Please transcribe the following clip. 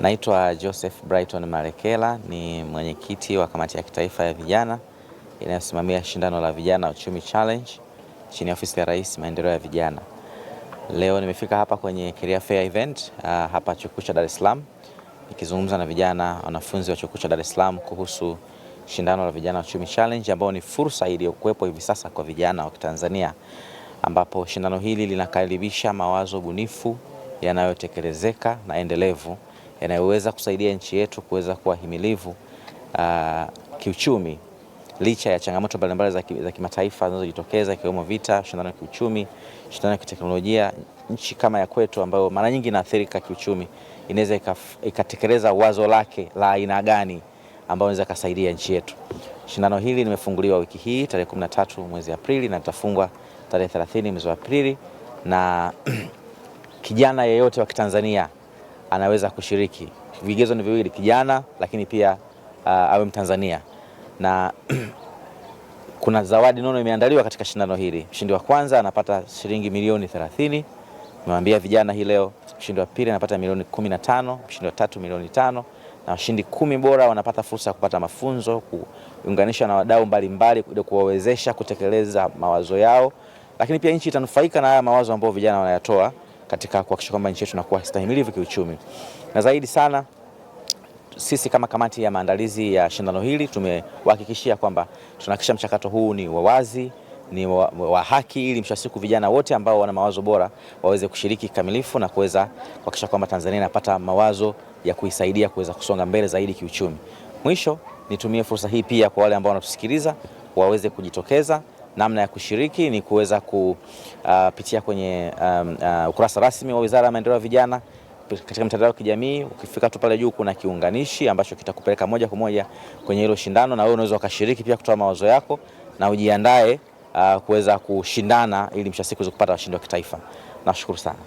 Naitwa Joseph Brighton Malekela, ni mwenyekiti wa kamati ya kitaifa ya vijana inayosimamia shindano la vijana uchumi challenge chini ya ofisi ya Rais maendeleo ya vijana. Leo nimefika hapa kwenye career fair event hapa chuo kikuu cha Dar es Salaam nikizungumza na vijana wanafunzi wa chuo kikuu cha Dar es Salaam kuhusu shindano la vijana uchumi challenge ambao ni fursa iliyokuwepo hivi sasa kwa vijana wa Tanzania, ambapo shindano hili linakaribisha mawazo bunifu yanayotekelezeka na endelevu yanayoweza kusaidia nchi yetu kuweza kuwa himilivu kiuchumi licha ya changamoto mbalimbali za kimataifa zinazojitokeza ikiwemo vita, shindano ya kiuchumi, shindano ya kiteknolojia. Nchi kama ya kwetu ambayo mara nyingi inaathirika kiuchumi inaweza ikatekeleza wazo lake la aina gani ambao inaweza kusaidia nchi yetu. Shindano hili limefunguliwa wiki hii tarehe 13 mwezi Aprili na litafungwa tarehe 30 mwezi Aprili, na kijana yeyote wa Kitanzania anaweza kushiriki. Vigezo ni viwili, kijana lakini pia awe Mtanzania, na kuna zawadi nono imeandaliwa katika shindano hili. Mshindi wa kwanza anapata shilingi milioni 30, nimewambia vijana hii leo. Mshindi wa pili anapata milioni 15, mshindi wa tatu milioni 5, na washindi 10 bora wanapata fursa ya kupata mafunzo, kuunganisha na wadau mbalimbali ili kuwawezesha kutekeleza mawazo yao, lakini pia nchi itanufaika na haya mawazo ambayo vijana wanayatoa katika kuhakikisha kwamba nchi yetu inakuwa stahimilivu kiuchumi. Na zaidi sana sisi kama kamati ya maandalizi ya shindano hili tumewahakikishia kwamba tunahakikisha mchakato huu ni wa wazi, ni wa haki, ili mwisho wa siku vijana wote ambao wana mawazo bora waweze kushiriki kikamilifu na kuweza kuhakikisha kwamba Tanzania inapata mawazo ya kuisaidia kuweza kusonga mbele zaidi kiuchumi. Mwisho nitumie fursa hii pia kwa wale ambao wanatusikiliza waweze kujitokeza. Namna ya kushiriki ni kuweza kupitia kwenye ukurasa rasmi wa Wizara ya Maendeleo ya Vijana katika mitandao ya kijamii. Ukifika tu pale juu kuna kiunganishi ambacho kitakupeleka moja kwa moja kwenye hilo shindano, na wewe unaweza ukashiriki pia kutoa mawazo yako na ujiandae kuweza kushindana ili mwisho wa siku kupata washindi wa kitaifa. Nashukuru sana.